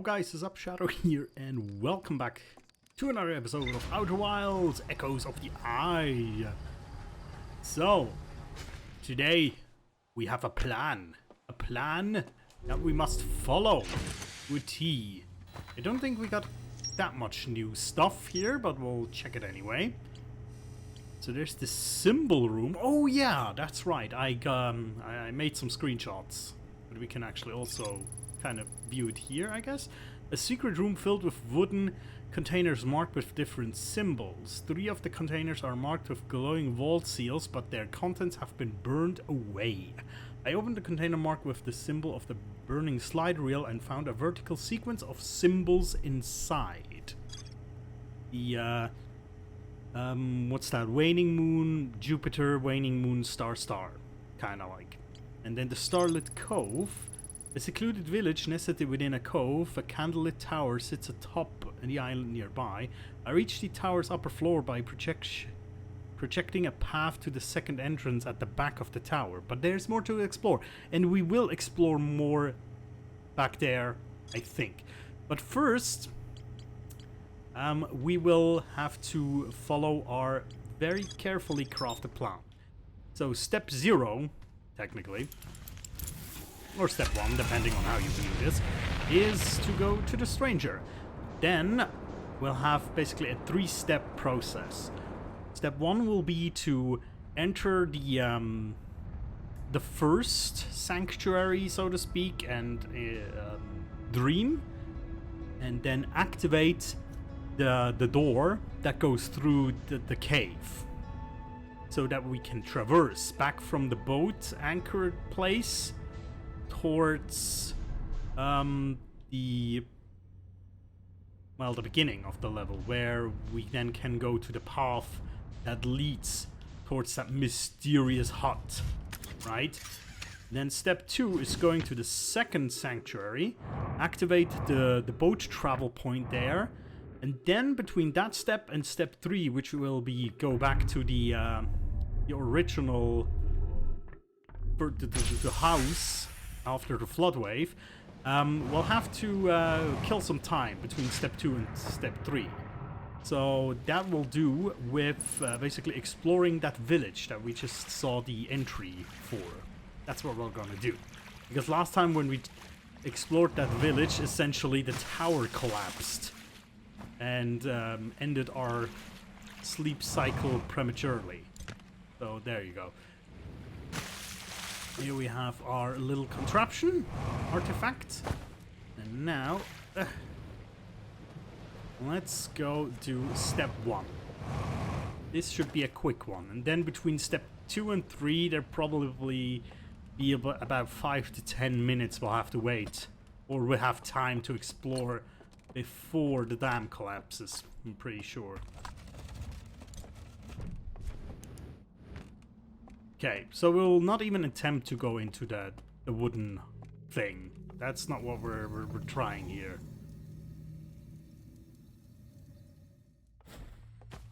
guys, it's Up Shadow here, and welcome back to another episode of Outer Wilds, Echoes of the Eye. So, today we have a plan that we must follow to a T. I don't think we got that much new stuff here, but we'll check it anyway. So there's the symbol room. Oh yeah, that's right. I made some screenshots, but we can actually also kind of view it here, I guess. A secret room filled with wooden containers marked with different symbols. 3 of the containers are marked with glowing vault seals, but their contents have been burned away. I opened the container marked with the symbol of the burning slide reel and found a vertical sequence of symbols inside. The what's that? Waning moon, Jupiter, waning moon, star, kinda like. And then the starlit cove. A secluded village nested within a cove. A candlelit tower sits atop the island nearby. I reached the tower's upper floor by projecting a path to the second entrance at the back of the tower. But there's more to explore, and we will explore more back there, I think. But first, we will have to follow our very carefully crafted plan. So step 0, technically, or step 1, depending on how you view this, is to go to the stranger. Then we'll have basically a 3-step process. Step 1 will be to enter the first sanctuary, so to speak, and dream, and then activate the door that goes through the cave, so that we can traverse back from the boat anchored place towards the beginning of the level, where we then can go to the path that leads towards that mysterious hut, right? Then step 2 is going to the second sanctuary, activate the boat travel point there, and then between that step and step 3, which will be go back to the original the house after the flood wave, we'll have to kill some time between step 2 and step 3. So that will do with basically exploring that village that we just saw the entry for. That's what we're gonna do. Because last time when we explored that village, essentially the tower collapsed and ended our sleep cycle prematurely. So there you go. Here we have our little contraption, artifact. And now, let's go do step 1. This should be a quick one. And then between step 2 and 3, there probably be about 5 to 10 minutes we'll have to wait. Or we'll have time to explore before the dam collapses, I'm pretty sure. Okay, so we'll not even attempt to go into the wooden thing. That's not what we're trying here.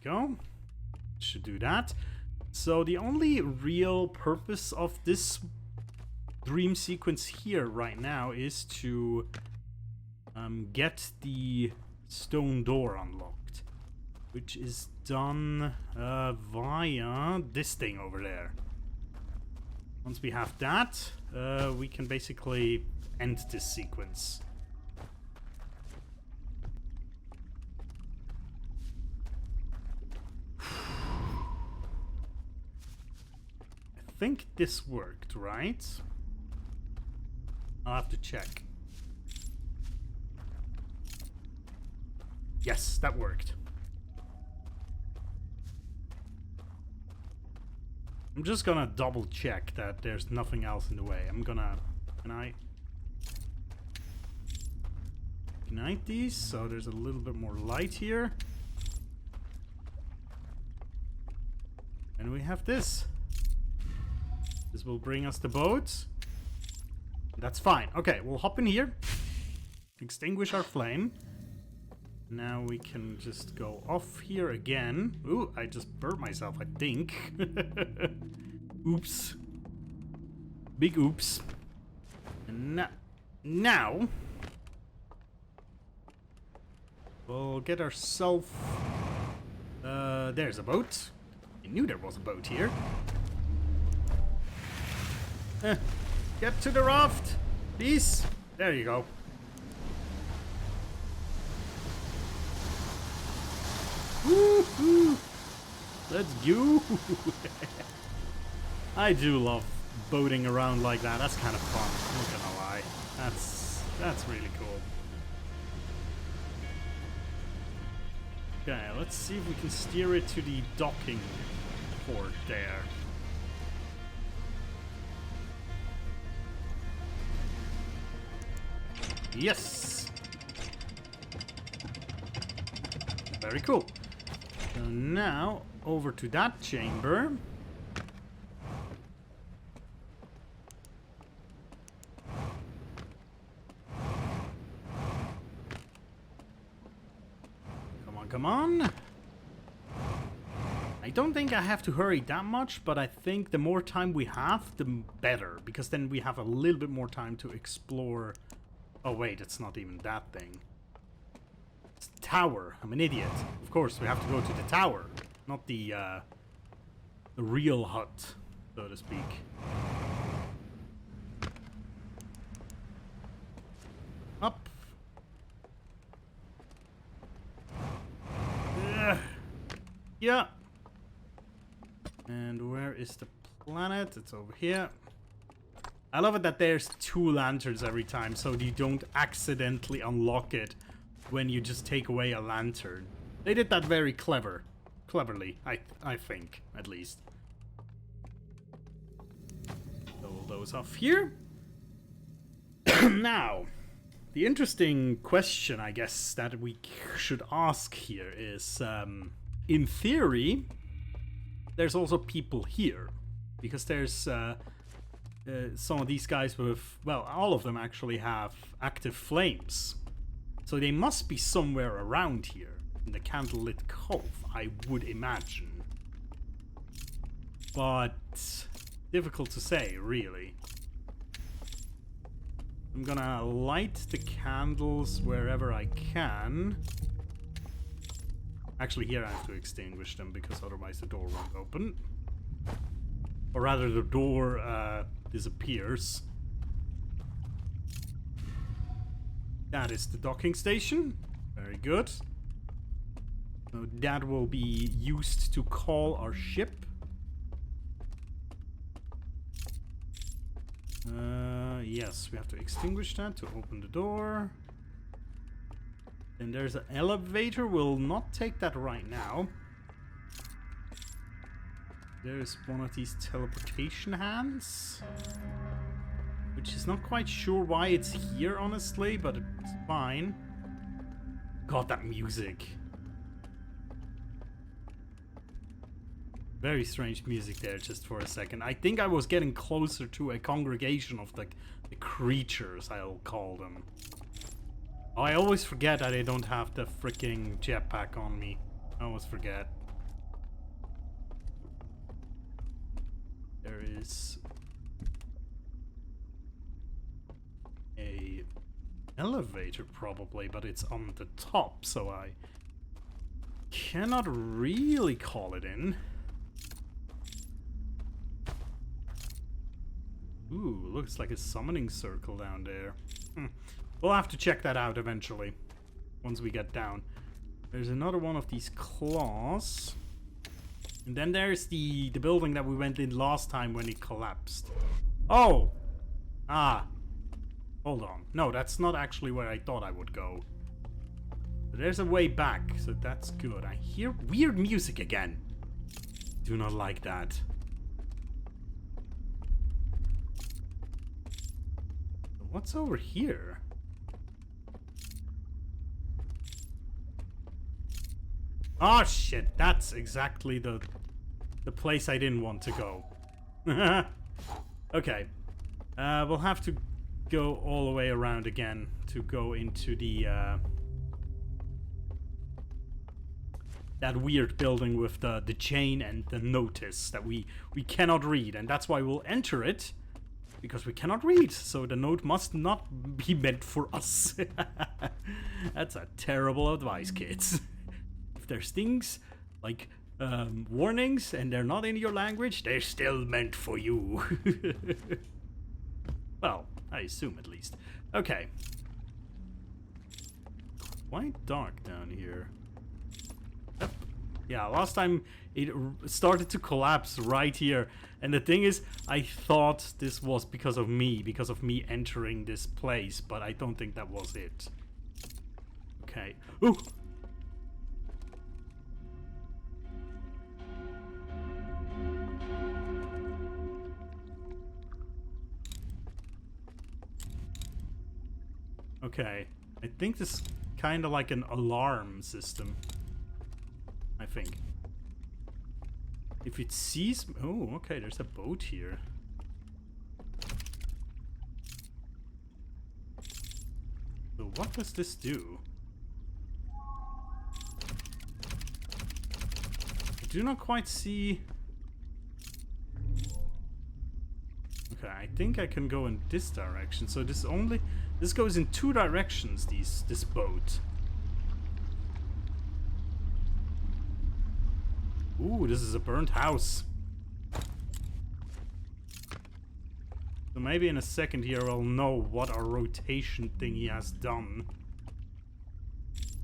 Go. Should do that. So the only real purpose of this dream sequence here right now is to get the stone door unlocked, which is done via this thing over there. Once we have that, we can basically end this sequence. I think this worked, right? I'll have to check. Yes, that worked. I'm just gonna double check that there's nothing else in the way. Can I ignite these so there's a little bit more light here? And we have this. This will bring us the boat. That's fine. Okay, we'll hop in here. Extinguish our flame. Now we can just go off here again. Ooh, I just burnt myself, I think. Oops. Big oops. And now We'll get ourselves... there's a boat. I knew there was a boat here. Get to the raft, please. There you go. Woohoo! Let's go! I do love boating around like that. That's kind of fun. I'm not gonna lie. That's really cool. Okay, let's see if we can steer it to the docking port there. Yes! Very cool. So now, over to that chamber. Come on. I don't think I have to hurry that much, but I think the more time we have, the better. Because then we have a little bit more time to explore... Oh wait, it's not even that thing. It's the tower. I'm an idiot. Of course, we have to go to the tower. Not the real hut, so to speak. Up. Yeah. And where is the planet? It's over here. I love it that there's 2 lanterns every time, so you don't accidentally unlock it when you just take away a lantern. They did that very cleverly, I think, at least. Roll those off here. Now, the interesting question, I guess, that we should ask here is, in theory, there's also people here. Because there's some of these guys with, well, all of them actually have active flames. So they must be somewhere around here, in the Candlelit Cove, I would imagine. But difficult to say, really. I'm gonna light the candles wherever I can. Actually, here I have to extinguish them because otherwise the door won't open. Or rather, the door disappears. That is the docking station. Very good. So that will be used to call our ship. Yes, we have to extinguish that to open the door. And there's an elevator. We'll not take that right now. There's one of these teleportation hands. Which is not quite sure why it's here, honestly, but it's fine. God, that music. Very strange music there, just for a second. I think I was getting closer to a congregation of the creatures, I'll call them. Oh, I always forget that I don't have the freaking jetpack on me. I always forget. There is a elevator probably, but it's on the top, so I cannot really call it in. Ooh, looks like a summoning circle down there. We'll have to check that out eventually, once we get down. There's another one of these claws. And then there's the building that we went in last time when it collapsed. Oh! Ah. Hold on. No, that's not actually where I thought I would go. But there's a way back, so that's good. I hear weird music again. Do not like that. What's over here? Oh shit, that's exactly the place I didn't want to go. Okay. We'll have to go all the way around again to go into the that weird building with the chain and the notice that we cannot read, and that's why we'll enter it because we cannot read, so the note must not be meant for us. That's a terrible advice, kids. If there's things like warnings and they're not in your language, they're still meant for you. Well, I assume at least. Okay. Quite dark down here. Yep. Yeah, last time it started to collapse right here. And the thing is, I thought this was because of me entering this place, but I don't think that was it. Okay. Ooh! Okay. I think this is kind of like an alarm system. I think. If it sees... Oh, okay, there's a boat here. So what does this do? I do not quite see... Okay, I think I can go in this direction. So this only... This goes in two directions, this boat. Ooh, this is a burnt house. So maybe in a second here I'll know what our rotation thing he has done.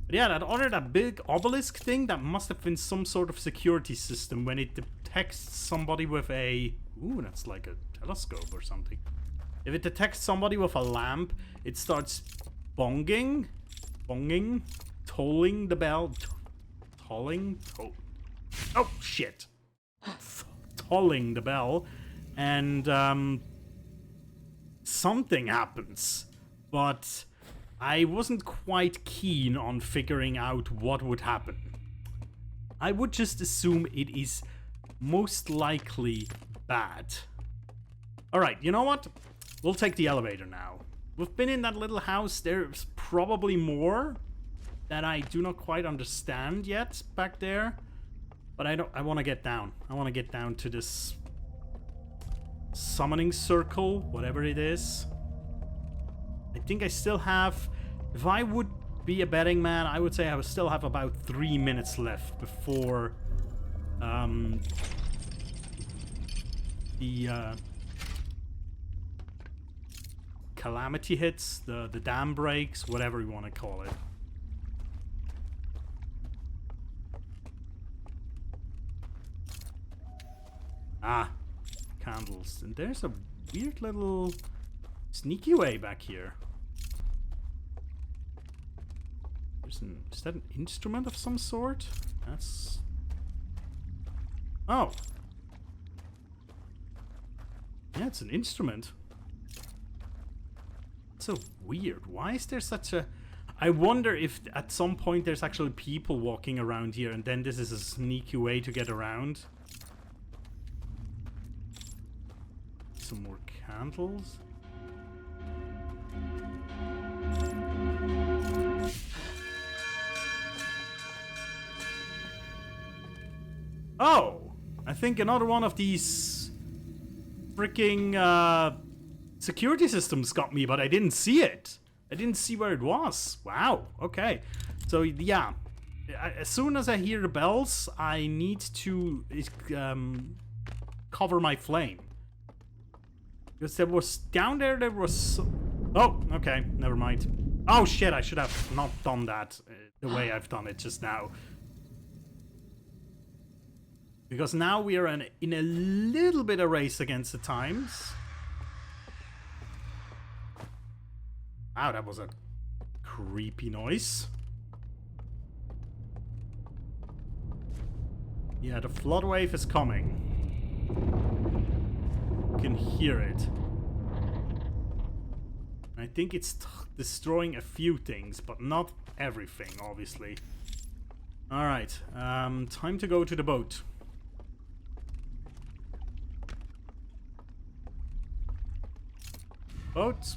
But yeah, that big obelisk thing, that must have been some sort of security system when it detects somebody with a... Ooh, that's like a telescope or something. If it detects somebody with a lamp, it starts bonging, tolling the bell, tolling, oh shit, tolling the bell, and something happens, but I wasn't quite keen on figuring out what would happen. I would just assume it is most likely bad. Alright, you know what? We'll take the elevator now. We've been in that little house. There's probably more that I do not quite understand yet back there. But I want to get down. I want to get down to this summoning circle, whatever it is. I think I still have... If I would be a betting man, I would say I would still have about 3 minutes left before the calamity hits, the dam breaks, whatever you want to call it. Ah, candles. And there's a weird little sneaky way back here. Is that an instrument of some sort? That's... Oh. Yeah, it's an instrument. So weird. Why is there such a... I wonder if at some point there's actually people walking around here and then this is a sneaky way to get around. Some more candles. Oh! I think another one of these freaking security systems got me, but I didn't see it. I didn't see where it was. Wow, okay. So, yeah. As soon as I hear the bells, I need to cover my flame. Because there was... Down there was... Oh, okay. Never mind. Oh, shit. I should have not done that the way I've done it just now. Because now we are in a little bit of race against the times. Wow, that was a creepy noise. Yeah, the flood wave is coming. You can hear it. I think it's destroying a few things, but not everything, obviously. Alright, time to go to the boat. Boat.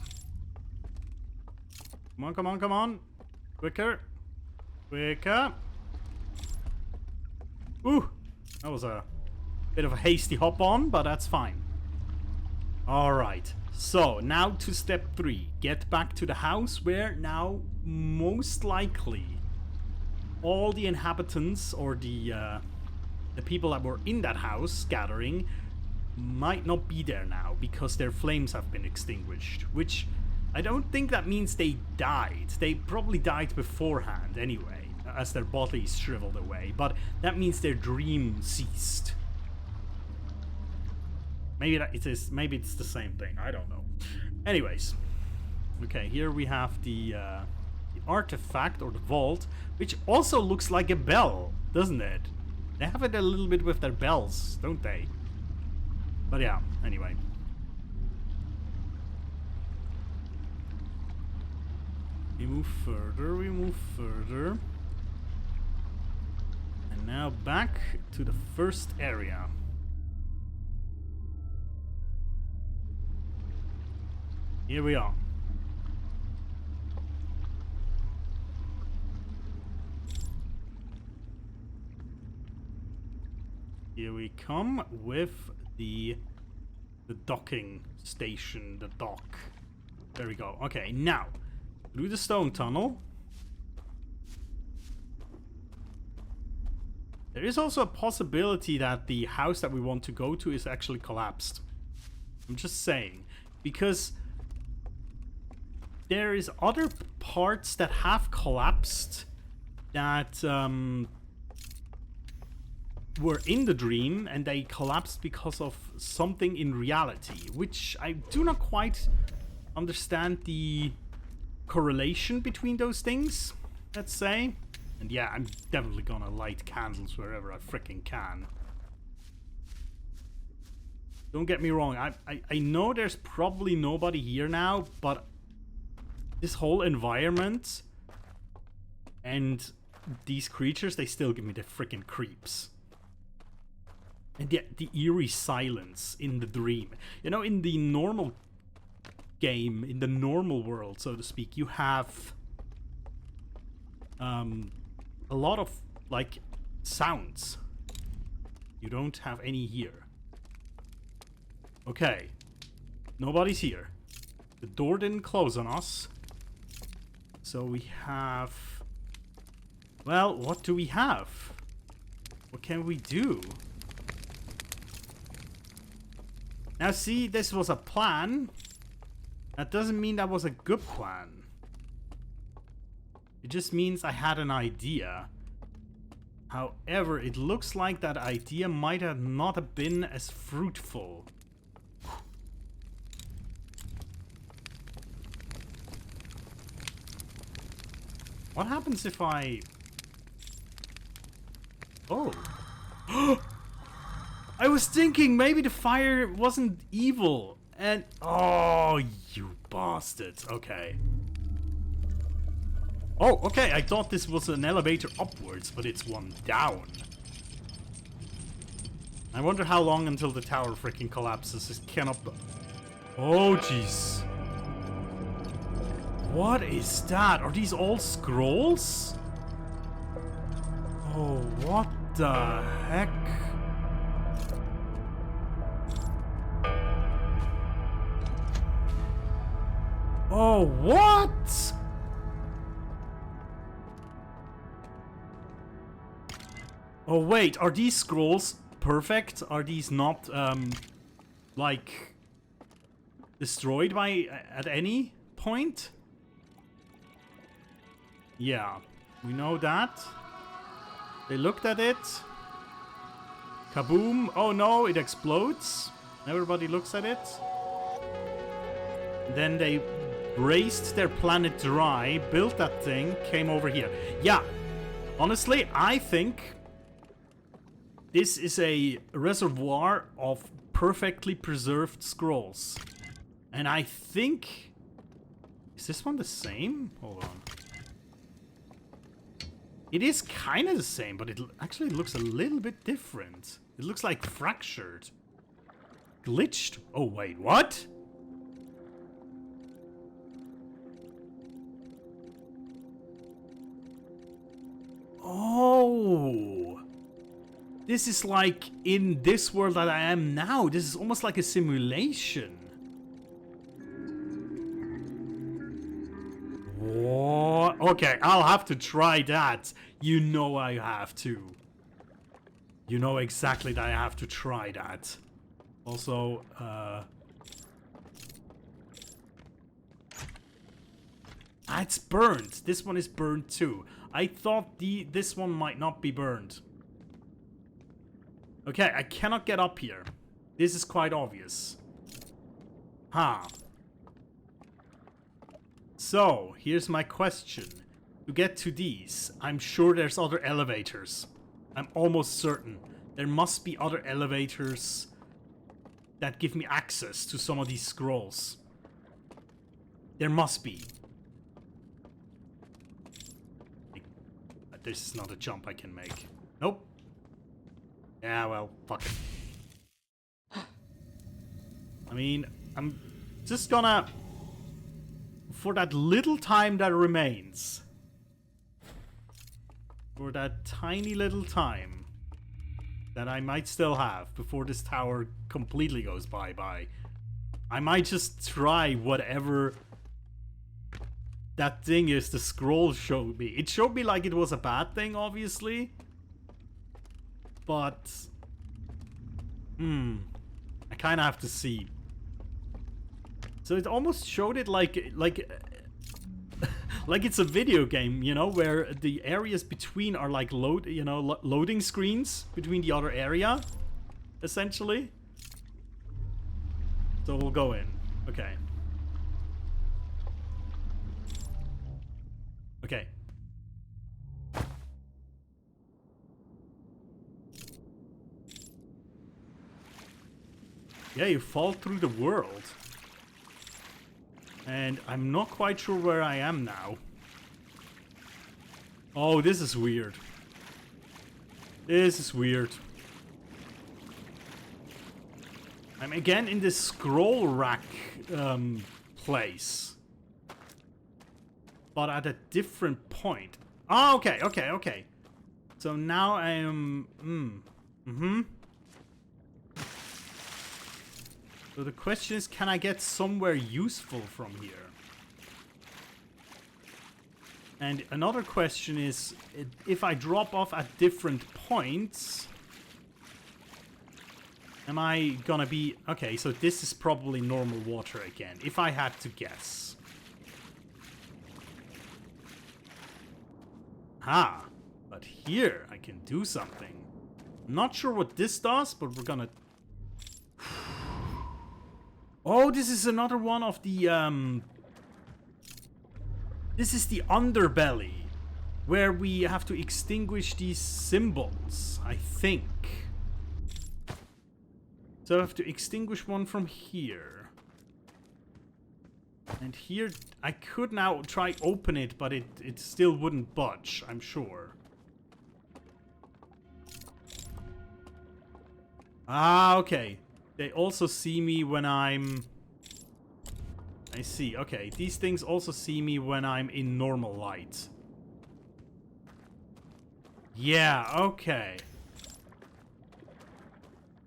Come on, come on, come on. Quicker. Quicker. Ooh. That was a bit of a hasty hop on, but that's fine. Alright, so now to step 3. Get back to the house where now most likely all the inhabitants or the people that were in that house gathering might not be there now because their flames have been extinguished, which I don't think that means they died. They probably died beforehand anyway, as their bodies shriveled away, but that means their dream ceased. Maybe maybe it's the same thing. I don't know. Anyways, okay, here we have the artifact or the vault, which also looks like a bell, doesn't it? They have it a little bit with their bells, don't they? But yeah, anyway. We move further, we move further. And now back to the first area. Here we are. Here we come with the docking station, the dock. There we go. Okay, now through the stone tunnel. There is also a possibility that the house that we want to go to is actually collapsed. I'm just saying, because there is other parts that have collapsed that were in the dream, and they collapsed because of something in reality, which I do not quite understand the correlation between those things, let's say. And yeah, I'm definitely gonna light candles wherever I frickin' can. Don't get me wrong, I know there's probably nobody here now, but this whole environment and these creatures, they still give me the frickin' creeps. And yet the eerie silence in the dream. You know, in the normal game, in the normal world, so to speak, you have a lot of, like, sounds. You don't have any here. Okay. Nobody's here. The door didn't close on us. So we have... Well, what do we have? What can we do? Now see, this was a plan. That doesn't mean that was a good plan. It just means I had an idea. However, it looks like that idea might have not have been as fruitful. What happens if I... Oh. I was thinking maybe the fire wasn't evil. And... Oh, you bastards. Okay. Oh, okay. I thought this was an elevator upwards, but it's one down. I wonder how long until the tower freaking collapses. It cannot... Oh, jeez. What is that? Are these all scrolls? Oh, what the heck? Oh, what? Oh, wait, are these scrolls perfect? Are these not, like, destroyed by, at any point? Yeah, we know that. They looked at it. Kaboom. Oh no, it explodes. Everybody looks at it. Then they raced their planet dry, built that thing, came over here. Yeah, honestly, I think this is a reservoir of perfectly preserved scrolls. And I think... Is this one the same? Hold on. It is kind of the same, but it actually looks a little bit different. It looks like fractured. Glitched? Oh, wait, what? Oh. This is like in this world that I am now. This is almost like a simulation. What? Okay, I'll have to try that. You know I have to. You know exactly that I have to try that. Also, it's burned. This one is burned too. I thought this one might not be burned. Okay, I cannot get up here. This is quite obvious. Huh. So, here's my question. To get to these, I'm sure there's other elevators. I'm almost certain. There must be other elevators that give me access to some of these scrolls. There must be. This is not a jump I can make. Nope. Yeah, well, fuck it. I mean, I'm just gonna... For that little time that remains... For that tiny little time that I might still have before this tower completely goes bye-bye, I might just try whatever that thing is the scroll showed me. It showed me like it was a bad thing, obviously. But... I kind of have to see. So it almost showed it like it's a video game, you know, where the areas between are like loading screens between the other area, essentially. So we'll go in. Okay. Okay. Yeah, you fall through the world. And I'm not quite sure where I am now. Oh, this is weird. This is weird. I'm again in this scroll rack place. But at a different point. Oh, okay, okay, okay. So now I am... So the question is, can I get somewhere useful from here? And another question is, if I drop off at different points, am I gonna be... Okay, so this is probably normal water again, if I had to guess. Ah, but here I can do something. I'm not sure what this does, but we're gonna... Oh, this is another one of the, This is the underbelly, where we have to extinguish these symbols, I think. So I have to extinguish one from here. And here, I could now try open it, but it still wouldn't budge, I'm sure. Ah, okay. They also see me when I'm... I see, okay. These things also see me when I'm in normal light. Yeah, okay.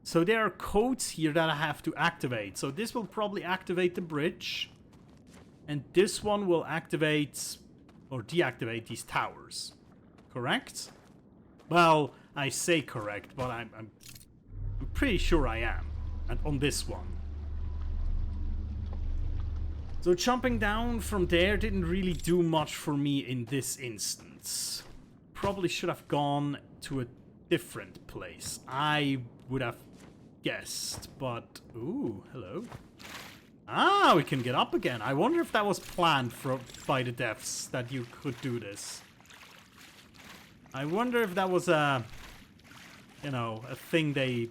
So there are codes here that I have to activate. So this will probably activate the bridge. And this one will activate or deactivate these towers. Correct? Well, I say correct, but I'm pretty sure I am. And on this one. So jumping down from there didn't really do much for me in this instance. Probably should have gone to a different place. I would have guessed, but... Ooh, hello. Ah, we can get up again. I wonder if that was planned by the devs, that you could do this. I wonder if that was a... You know, a thing they...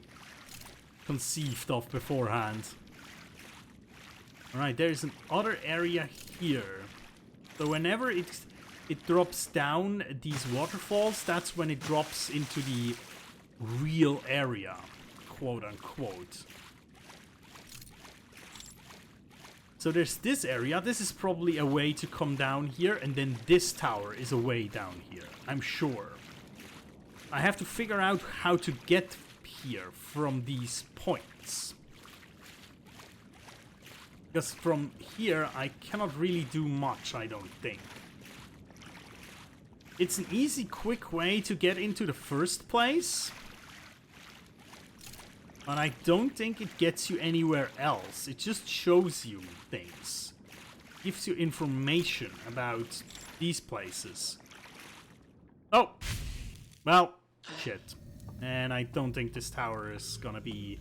conceived of beforehand. Alright, there's an other area here. So whenever it drops down these waterfalls, that's when it drops into the real area, quote unquote. So there's this area. This is probably a way to come down here, and then this tower is a way down here, I'm sure. I have to figure out how to get here from these points. Because from here, I cannot really do much, I don't think. It's an easy, quick way to get into the first place. But I don't think it gets you anywhere else. It just shows you things. Gives you information about these places. Oh! Well, shit. And I don't think this tower is gonna be...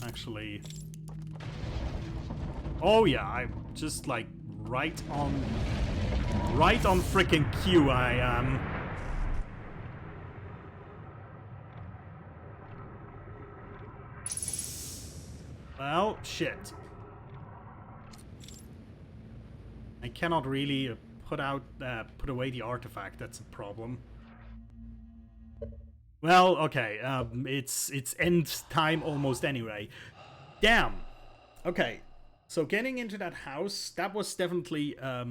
actually... Oh yeah, I'm just like right on frickin' cue I am. Well, shit. I cannot really put away the artifact. That's a problem. Well, okay. It's end time almost anyway. Damn. Okay. So getting into that house, that was definitely a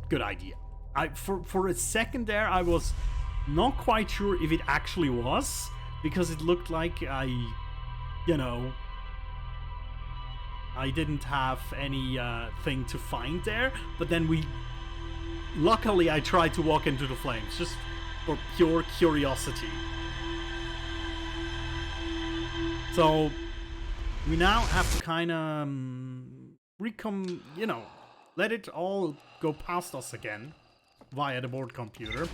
good idea. For a second there, I was not quite sure if it actually was, because it looked like I didn't have any thing to find there. But then luckily I tried to walk into the flames just for pure curiosity. So we now have to kind of let it all go past us again via the board computer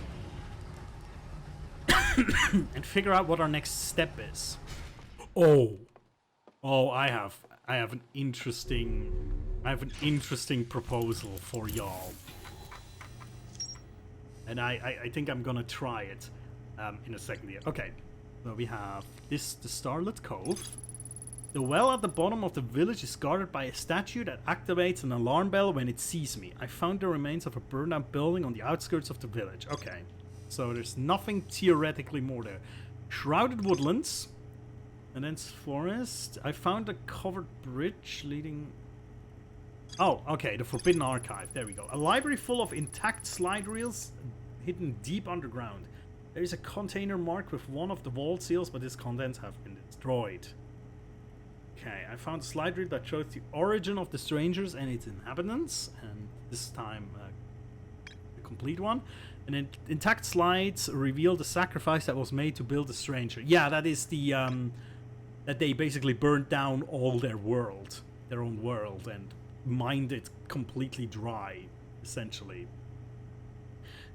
and figure out what our next step is. Oh, I have an interesting proposal for y'all, and I think I'm gonna try it in a second here. Okay, so we have the Starlit Cove. The well at the bottom of the village is guarded by a statue that activates an alarm bell when it sees me. I found the remains of a burned out building on the outskirts of the village. Okay, so there's nothing theoretically more there. Shrouded woodlands. And then forest. I found a covered bridge leading... Oh, okay, the Forbidden Archive. There we go. A library full of intact slide reels hidden deep underground. There is a container marked with one of the vault seals, but its contents have been destroyed. Okay, I found a slide reel that shows the origin of the strangers and its inhabitants. And this time, a complete one. And then intact slides reveal the sacrifice that was made to build the stranger. Yeah, that is the... that they basically burned down all their own world, and mined it completely dry, essentially.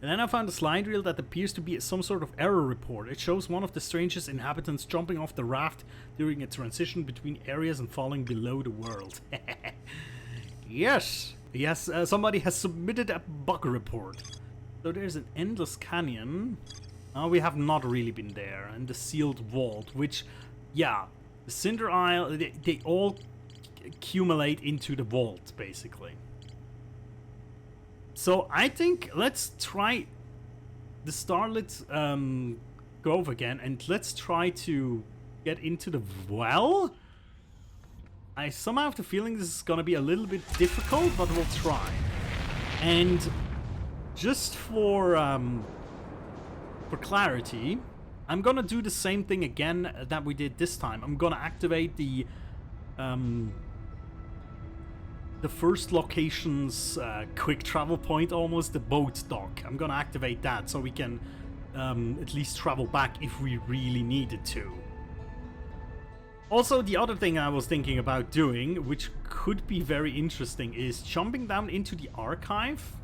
And then I found a slide reel that appears to be some sort of error report. It shows one of the strangest inhabitants jumping off the raft during a transition between areas and falling below the world. Yes, somebody has submitted a bug report. So there's an endless canyon. We have not really been there. And the sealed vault, which, yeah, the Cinder Isle, they all accumulate into the vault, basically. So I think let's try the Starlit Grove again, and let's try to get into the well. I somehow have the feeling this is gonna be a little bit difficult, but we'll try. And just for clarity, I'm gonna do the same thing again that we did this time. I'm gonna activate the first location's quick travel point, almost the boat dock. I'm gonna activate that so we can at least travel back if we really needed to. Also, the other thing I was thinking about doing, which could be very interesting, is jumping down into the archive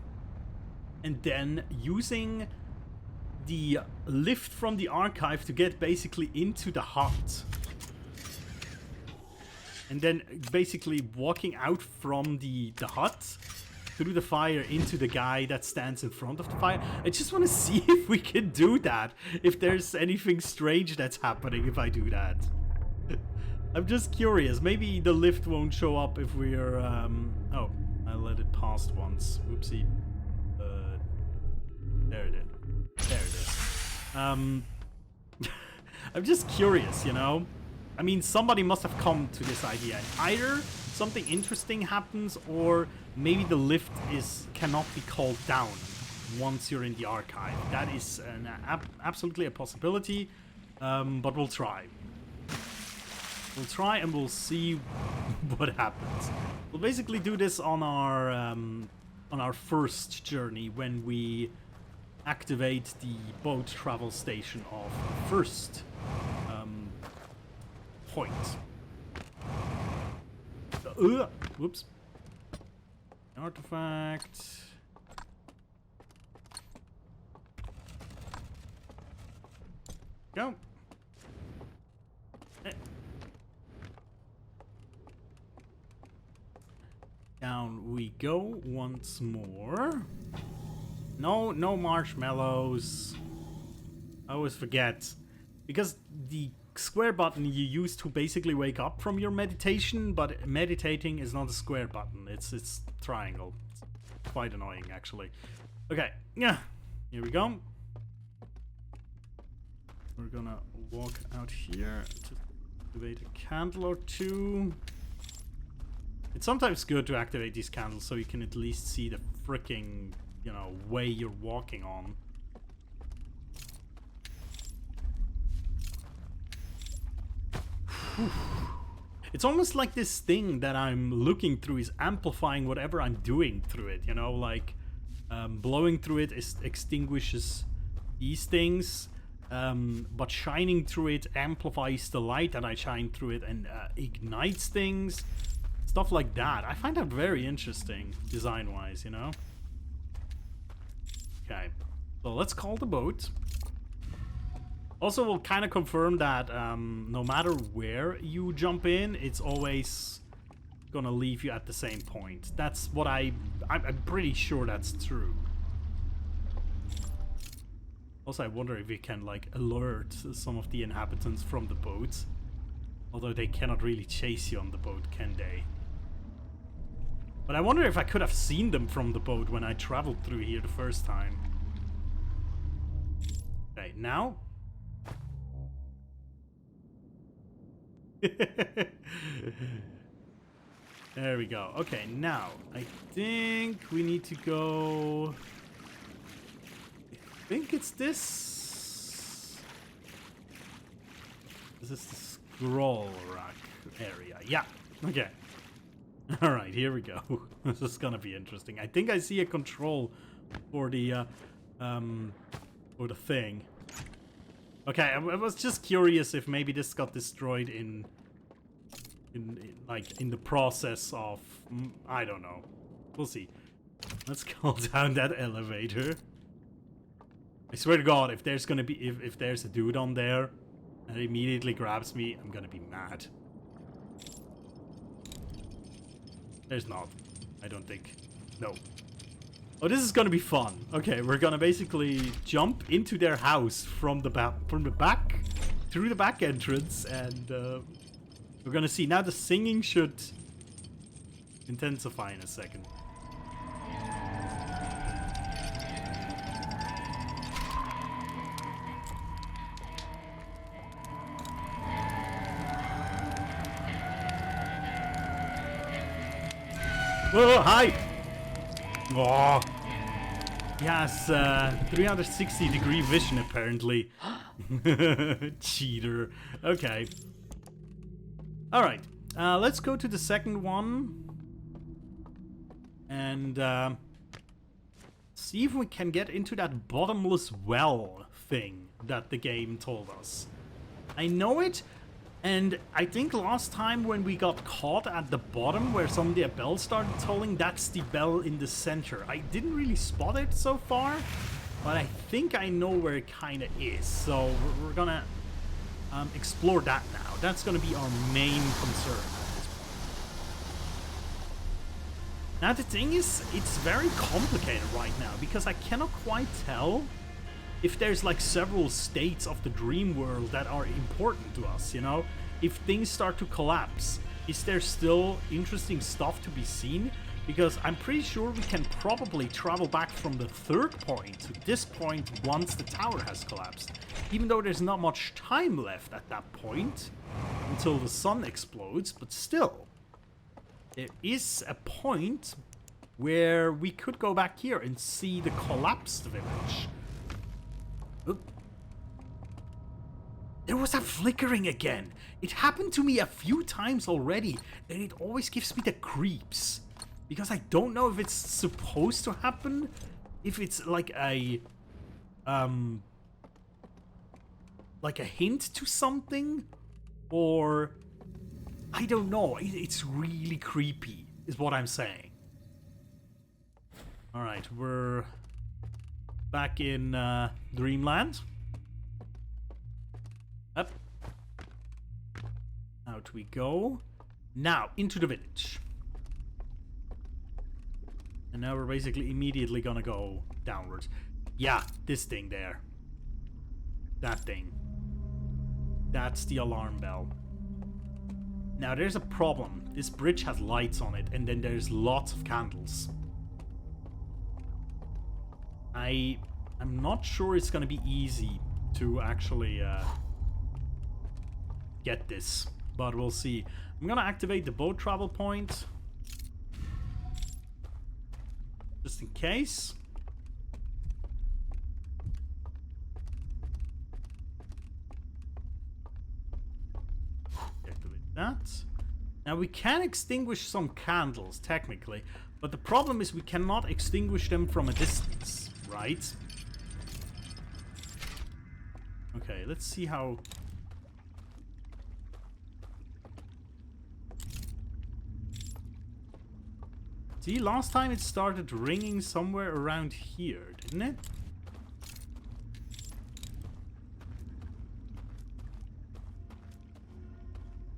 and then using the lift from the archive to get basically into the hut. And then basically walking out from the hut through the fire into the guy that stands in front of the fire. I just want to see if we can do that. If there's anything strange that's happening if I do that. I'm just curious. Maybe the lift won't show up if we're... Oh, I let it past once. Oopsie. There it is. There it is. I'm just curious, you know? I mean, somebody must have come to this idea. Either something interesting happens, or maybe the lift cannot be called down once you're in the archive. That is absolutely a possibility, but we'll try. We'll try and we'll see what happens. We'll basically do this on our first journey when we activate the boat travel station of the first point. Whoops. Artifact. Go. Down we go once more. No marshmallows. I always forget. Because the square button you use to basically wake up from your meditation, but meditating is not a square button. It's triangle. It's quite annoying, actually. Okay, yeah. Here we go. We're gonna walk out here to activate a candle or two. It's sometimes good to activate these candles so you can at least see the freaking, you know, way you're walking on. Whew. It's almost like this thing that I'm looking through is amplifying whatever I'm doing through it, you know, like blowing through it extinguishes these things, but shining through it amplifies the light that I shine through it and ignites things. Stuff like that. I find that very interesting, design-wise, you know? Okay, so let's call the boat. Also, we'll kind of confirm that no matter where you jump in, it's always gonna leave you at the same point. That's what I'm pretty sure that's true. Also, I wonder if we can, like, alert some of the inhabitants from the boat. Although they cannot really chase you on the boat, can they? But I wonder if I could have seen them from the boat when I traveled through here the first time. Okay, now. There we go. Okay, now I think we need to go. I think it's this. This is the scroll rack area. Yeah. Okay. All right, here we go. This is gonna be interesting. I think I see a control for the thing. Okay, I was just curious if maybe this got destroyed in the process of I don't know. We'll see. Let's go down that elevator. I swear to God, if there's gonna be if there's a dude on there and it immediately grabs me, I'm gonna be mad. There's not. I don't think. No. Oh, this is gonna be fun. Okay, we're gonna basically jump into their house from the back, through the back entrance, and we're gonna see. Now the singing should intensify in a second. Whoa, hi! Oh, yes, 360-degree vision apparently. Cheater. Okay. Alright, let's go to the second one. And see if we can get into that bottomless well thing that the game told us. I know it. And I think last time when we got caught at the bottom where some of the bells started tolling, that's the bell in the center. I didn't really spot it so far, but I think I know where it kind of is. So we're gonna explore that now. That's gonna be our main concern at this point. Now the thing is, it's very complicated right now because I cannot quite tell if there's like several states of the dream world that are important to us, you know? If things start to collapse, is there still interesting stuff to be seen? Because I'm pretty sure we can probably travel back from the third point to this point once the tower has collapsed. Even though there's not much time left at that point until the sun explodes, but still, there is a point where we could go back here and see the collapsed village. Oop. There was that flickering again. It happened to me a few times already, and it always gives me the creeps. Because I don't know if it's supposed to happen, if it's like a hint to something, or I don't know. It's really creepy, is what I'm saying. All right, we're back in Dreamland. Up. Out we go. Now, into the village. And now we're basically immediately gonna go downwards. Yeah, this thing there. That thing. That's the alarm bell. Now, there's a problem. This bridge has lights on it, and then there's lots of candles. I'm not sure it's gonna be easy to actually get this, but we'll see. I'm gonna activate the boat travel point just in case. Activate that. Now we can extinguish some candles technically, but the problem is we cannot extinguish them from a distance, right? Okay, let's see how. See, last time it started ringing somewhere around here, didn't it?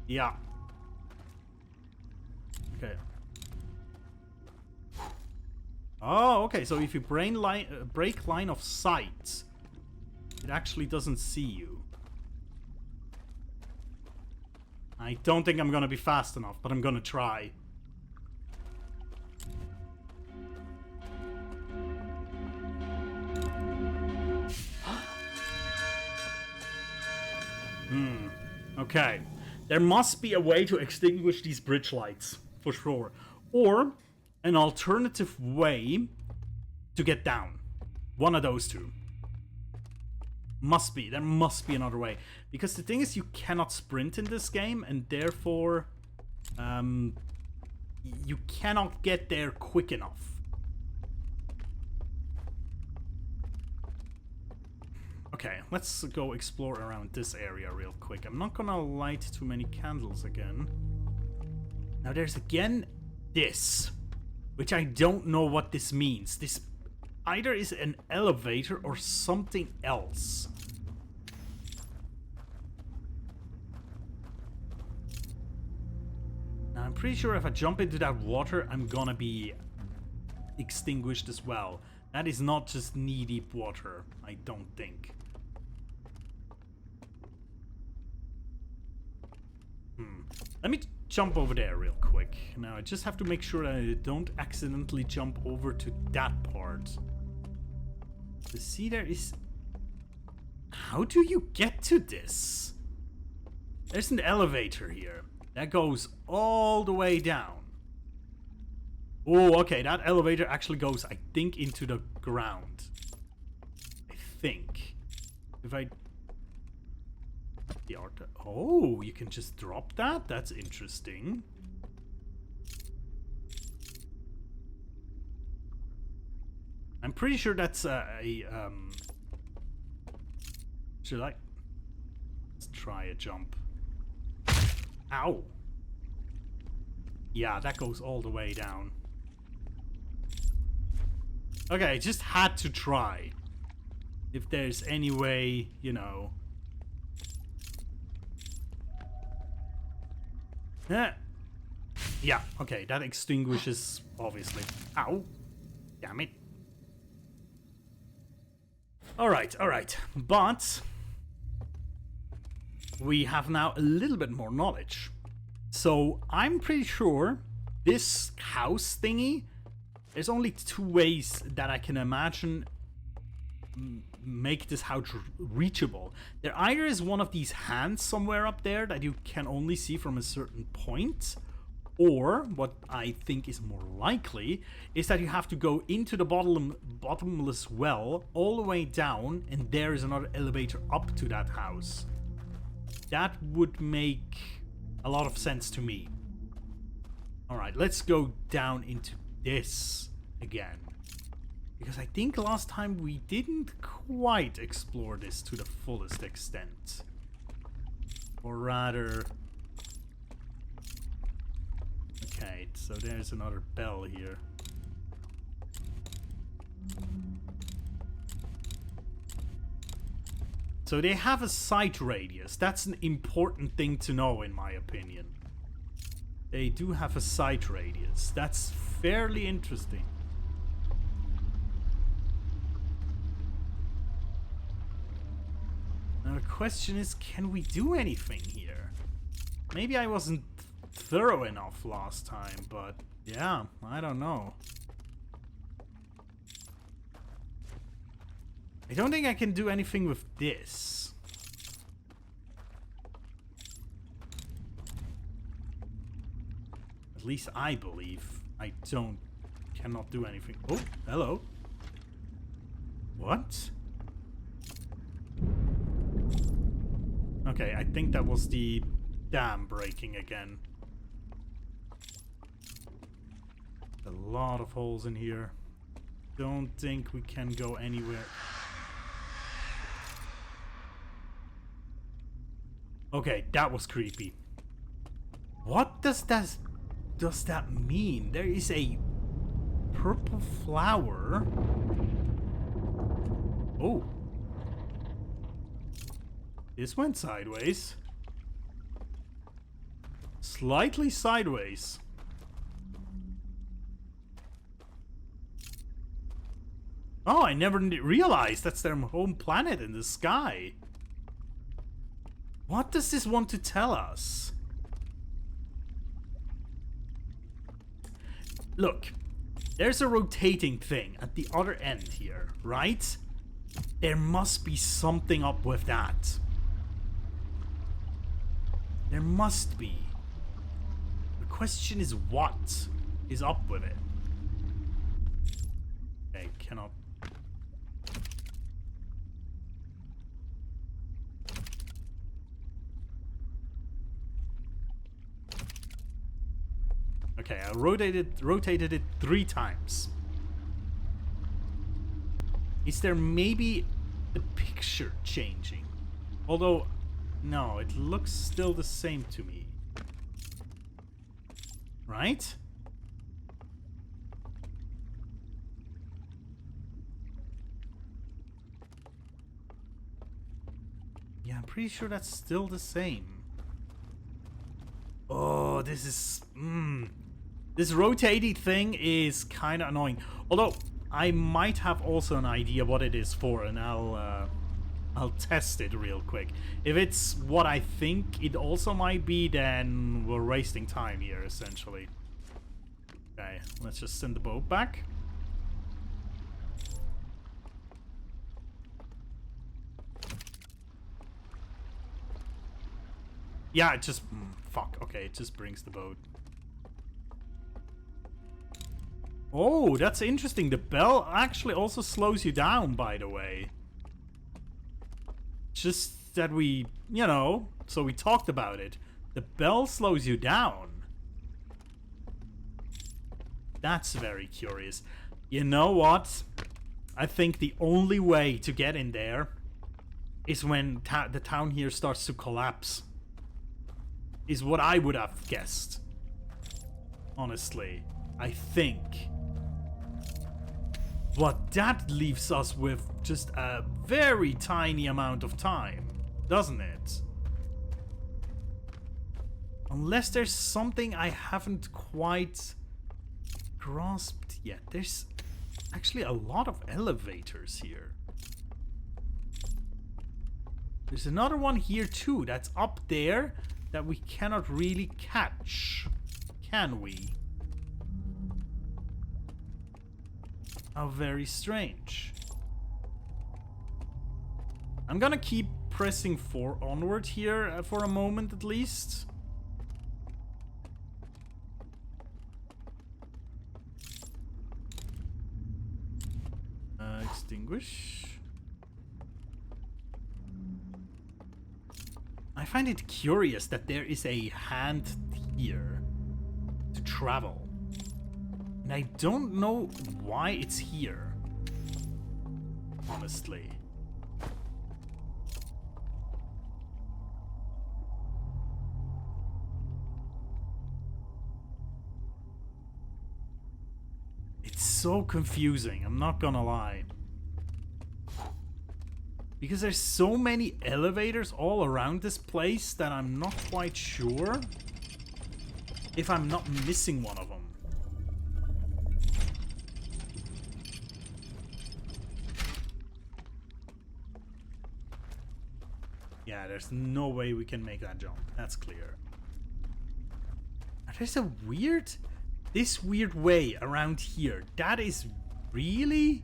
Yeah. Okay. Oh, okay, so if you break line of sight, it actually doesn't see you. I don't think I'm gonna be fast enough, but I'm gonna try. Okay. There must be a way to extinguish these bridge lights, for sure. Or an alternative way to get down. One of those two. Must be. There must be another way. Because the thing is, you cannot sprint in this game, and therefore, you cannot get there quick enough. Okay, let's go explore around this area real quick. I'm not gonna light too many candles again. Now there's again this, which I don't know what this means. This either is an elevator or something else. Now I'm pretty sure if I jump into that water, I'm gonna be extinguished as well. That is not just knee-deep water, I don't think. Let me jump over there real quick. Now I just have to make sure that I don't accidentally jump over to that part. The see there is... How do you get to this? There's an elevator here. That goes all the way down. Oh, okay, that elevator actually goes, I think, into the ground. I think. If I... The art... Oh, you can just drop that? That's interesting. I'm pretty sure that's Should I... Let's try a jump. Ow! Yeah, that goes all the way down. Okay, I just had to try. If there's any way, you know... Yeah, okay, that extinguishes, obviously. Ow! Damn it. Alright, alright. But... we have now a little bit more knowledge. So, I'm pretty sure this house thingy... There's only two ways that I can imagine make this house reachable. There either is one of these hands somewhere up there that you can only see from a certain point, or what I think is more likely is that you have to go into the bottomless well all the way down, and there is another elevator up to that house. That would make a lot of sense to me. Alright, let's go down into this again. Because I think last time we didn't quite explore this to the fullest extent. Or rather... Okay, so there's another bell here. So they have a sight radius. That's an important thing to know, in my opinion. They do have a sight radius. That's fairly interesting. Now the question is, can we do anything here? Maybe I wasn't thorough enough last time, but yeah, I don't know. I don't think I can do anything with this. At least I believe I cannot do anything. Oh, hello. What? Okay, I think that was the dam breaking again. A lot of holes in here. Don't think we can go anywhere. Okay, that was creepy. What does that mean? There is a purple flower. Oh. This went sideways. Slightly sideways. Oh, I never realized that's their home planet in the sky. What does this want to tell us? Look, there's a rotating thing at the other end here, right? There must be something up with that. There must be. The question is, what is up with it? Okay, cannot. Okay, I rotated it 3 times. Is there maybe the picture changing? Although, no, it looks still the same to me. Right? Yeah, I'm pretty sure that's still the same. Oh, this is... This rotating thing is kind of annoying. Although, I might have also an idea what it is for, and I'll test it real quick. If it's what I think it also might be, then we're wasting time here, essentially. Okay, let's just send the boat back. Yeah, it just... fuck, okay, it just brings the boat. Oh, that's interesting. The bell actually also slows you down, by the way. Just that we, you know, so we talked about it. The bell slows you down. That's very curious. You know what? I think the only way to get in there is when the town here starts to collapse. Is what I would have guessed. Honestly, I think. But that leaves us with just a very tiny amount of time, doesn't it? Unless there's something I haven't quite grasped yet. There's actually a lot of elevators here. There's another one here too that's up there that we cannot really catch. Can we? How very strange. I'm gonna keep pressing onward here for a moment at least. Extinguish. I find it curious that there is a hand here to travel. And I don't know why it's here. Honestly. It's so confusing, I'm not gonna lie. Because there's so many elevators all around this place that I'm not quite sure if I'm not missing one of them. Yeah, there's no way we can make that jump. That's clear. There's a weird... This weird way around here. That is really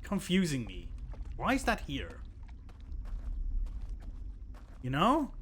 confusing me. Why is that here? You know?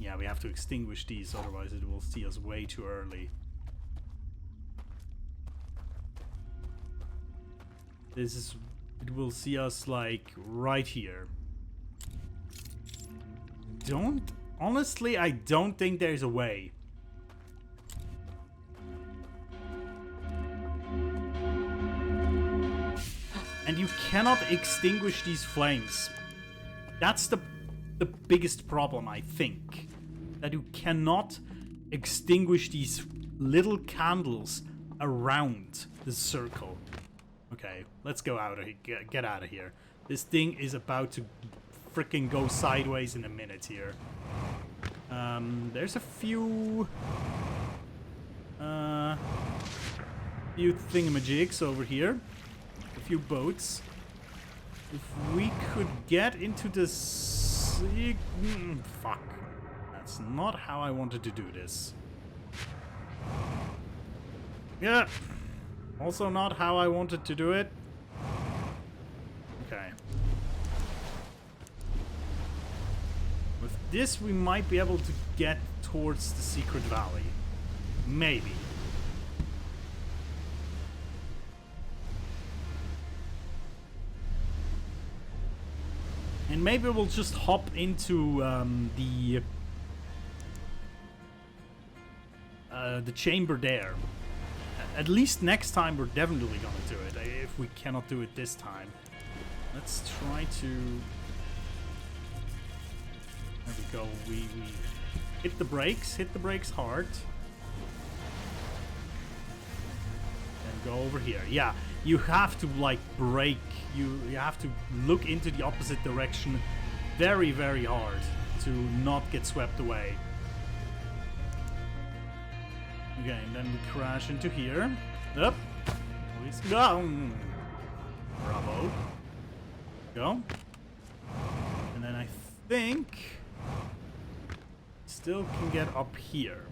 Yeah, we have to extinguish these, otherwise it will see us way too early. This is... It will see us, like, right here. Honestly, I don't think there's a way. And you cannot extinguish these flames. That's the biggest problem, I think. That you cannot extinguish these little candles around the circle. Okay, let's go out of here. Get out of here. This thing is about to freaking go sideways in a minute here. There's a few thingamajigs over here. A few boats. If we could get into this... fuck. That's not how I wanted to do this. Yeah. Also not how I wanted to do it. Okay. With this, we might be able to get towards the secret valley. Maybe. And maybe we'll just hop into the chamber there. At least next time we're definitely gonna do it, if we cannot do it this time. Let's try to... There we go, we hit the brakes hard. And go over here. Yeah, you have to like brake, you have to look into the opposite direction very, very hard to not get swept away. Okay, and then we crash into here. Up. Please go. Bravo. Go. And then I think still can get up here.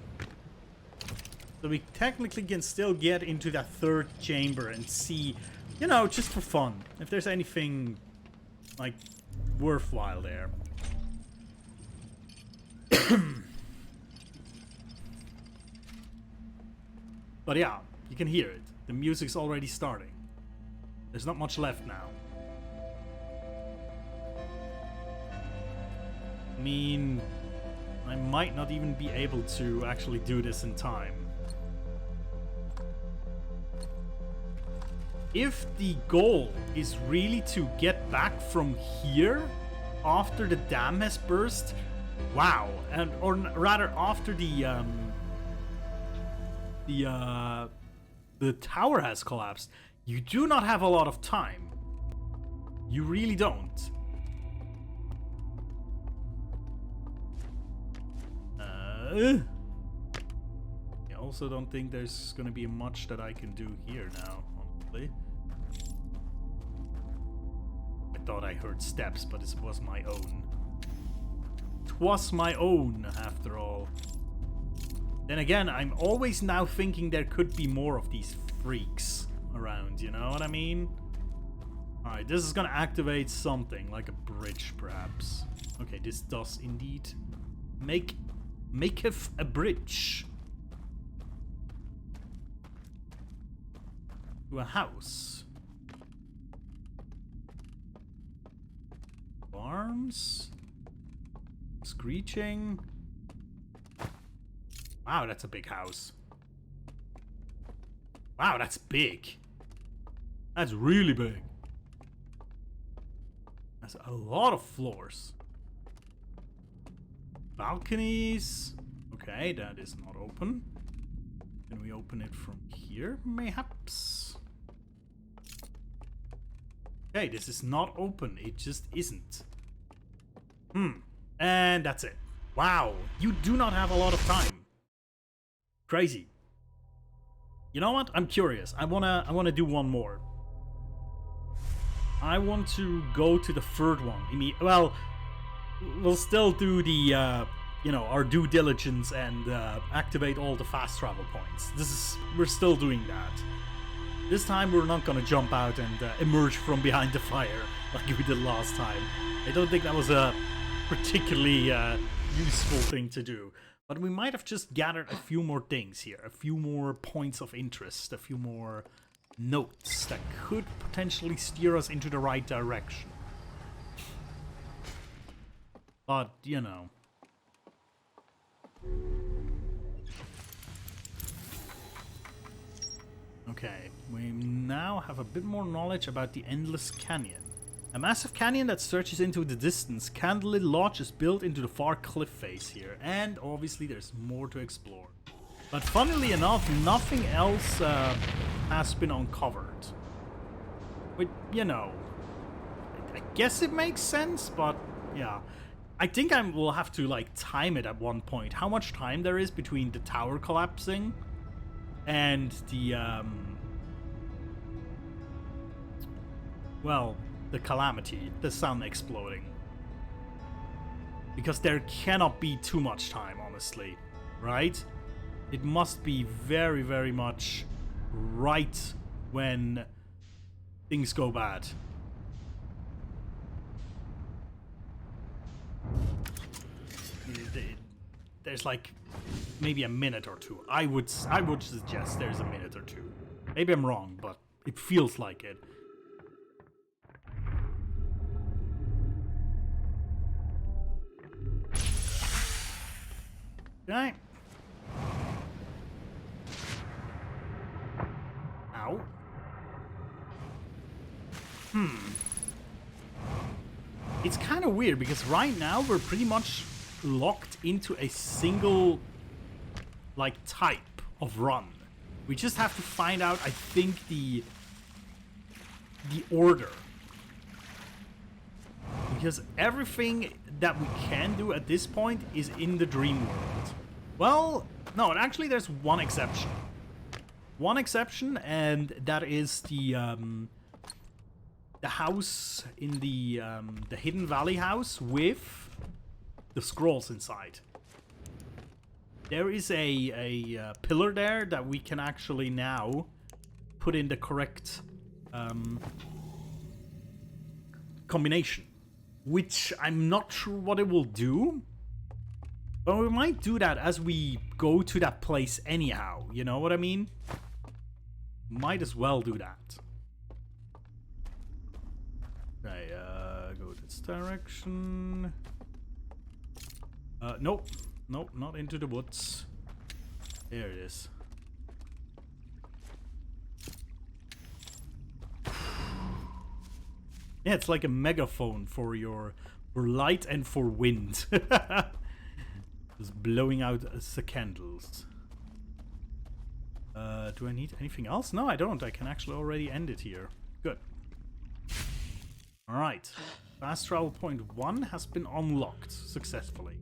So we technically can still get into that third chamber and see, you know, just for fun, if there's anything like worthwhile there. But yeah, you can hear it. The music's already starting. There's not much left now. I mean, I might not even be able to actually do this in time. If the goal is really to get back from here after the dam has burst, wow, and or rather after the tower has collapsed, you do not have a lot of time. You really don't. I also don't think there's gonna be much that I can do here now, honestly. I thought I heard steps, but it was my own. It was my own, after all. Then again, I'm always now thinking there could be more of these freaks around, you know what I mean? Alright, this is gonna activate something, like a bridge perhaps. Okay, this does indeed maketh a bridge. To a house. Farms. Screeching. Wow, that's a big house. Wow, that's big. That's really big. That's a lot of floors. Balconies. Okay, that is not open. Can we open it from here, mayhaps? Okay, this is not open. It just isn't. And that's it. Wow, you do not have a lot of time. Crazy. You know what? I'm curious. I wanna do one more. I want to go to the third one. Well, we'll still do the you know, our due diligence and activate all the fast travel points. We're still doing that. This time we're not gonna jump out and emerge from behind the fire like we did last time. I don't think that was a particularly useful thing to do. But we might have just gathered a few more things here, a few more points of interest, a few more notes that could potentially steer us into the right direction. But, you know. Okay, we now have a bit more knowledge about the Endless Canyon. A massive canyon that stretches into the distance. Candlelit Lodge is built into the far cliff face here, and obviously there's more to explore. But funnily enough, nothing else has been uncovered. But, you know, I guess it makes sense, but yeah. I think I will have to, like, time it at one point. How much time there is between the tower collapsing and the, well, the calamity, the sun exploding. Because there cannot be too much time, honestly, right? It must be very, very much right when things go bad. There's like maybe a minute or two. I would suggest there's a minute or two. Maybe I'm wrong, but it feels like it. Okay. Ow. It's kind of weird because right now we're pretty much locked into a single, like, type of run. We just have to find out, I think, the order. Because everything that we can do at this point is in the dream world. Well, no, actually there's one exception. One exception, and that is the house in the Hidden Valley house with the scrolls inside. There is a pillar there that we can actually now put in the correct combination, which I'm not sure what it will do, but we might do that as we go to that place anyhow, you know what I mean? Might as well do that. Okay, go this direction. Nope. Nope, not into the woods. There it is. Yeah, it's like a megaphone for light and for wind. Just blowing out the candles. Do I need anything else? No, I don't. I can actually already end it here. Good. Alright. Fast travel point 1 has been unlocked successfully.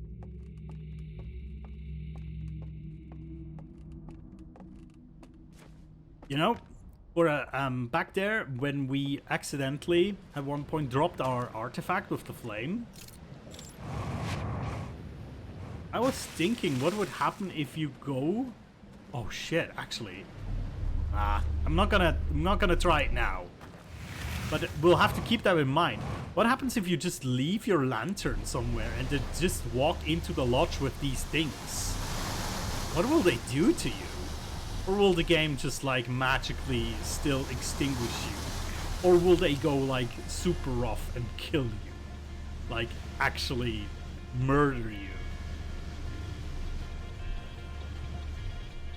You know, or back there when we accidentally at one point dropped our artifact with the flame, I was thinking what would happen if you go... Oh shit, actually. I'm not gonna try it now. But we'll have to keep that in mind. What happens if you just leave your lantern somewhere and then just walk into the lodge with these things? What will they do to you? Or will the game just like magically still extinguish you? Or will they go like super rough and kill you? Like actually murder you?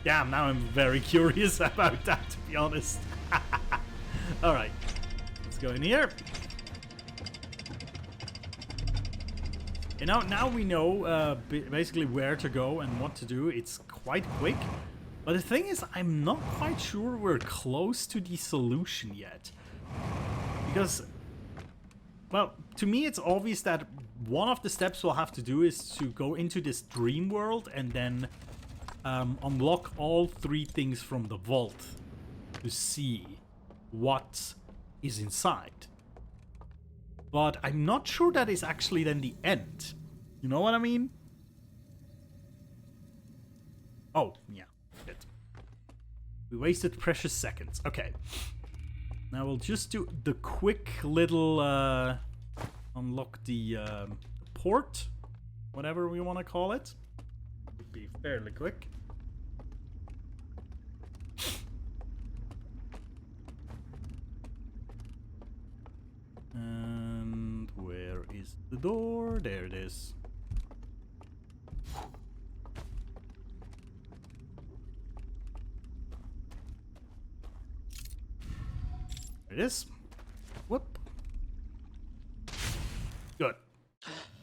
Damn, now I'm very curious about that, to be honest. Alright, let's go in here. You know, now we know basically where to go and what to do. It's quite quick. But the thing is, I'm not quite sure we're close to the solution yet. Because, well, to me it's obvious that one of the steps we'll have to do is to go into this dream world and then unlock all 3 things from the vault to see what is inside. But I'm not sure that is actually then the end. You know what I mean? Oh, yeah. Good. We wasted precious seconds. Okay. Now we'll just do the quick little unlock the port. Whatever we want to call it. Would be fairly quick. And where is the door? There it is. There it is. Whoop. Good.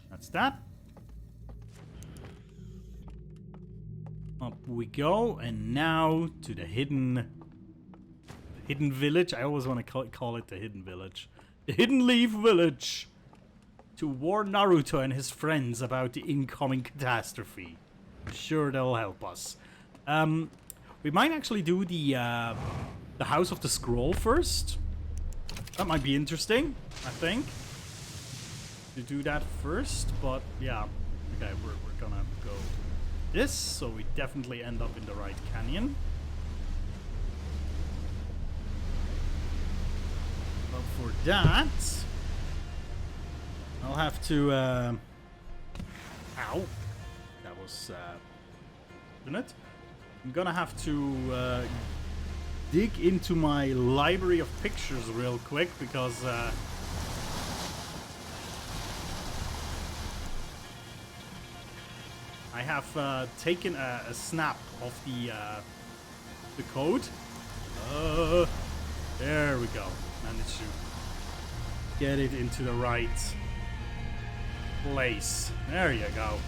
That's that. Up we go, and now to the hidden village. I always want to call it the hidden village. The Hidden Leaf Village, to warn Naruto and his friends about the incoming catastrophe. I'm sure they'll help us. We might actually do the House of the Scroll first. That might be interesting, I think. To do that first, but yeah. Okay, we're gonna go this, so we definitely end up in the right canyon. But for that, I'll have to, ow. That was, isn't it? I'm gonna have to, dig into my library of pictures real quick, because, I have, taken a snap of the code. There we go. Managed to get it into the right place. There you go.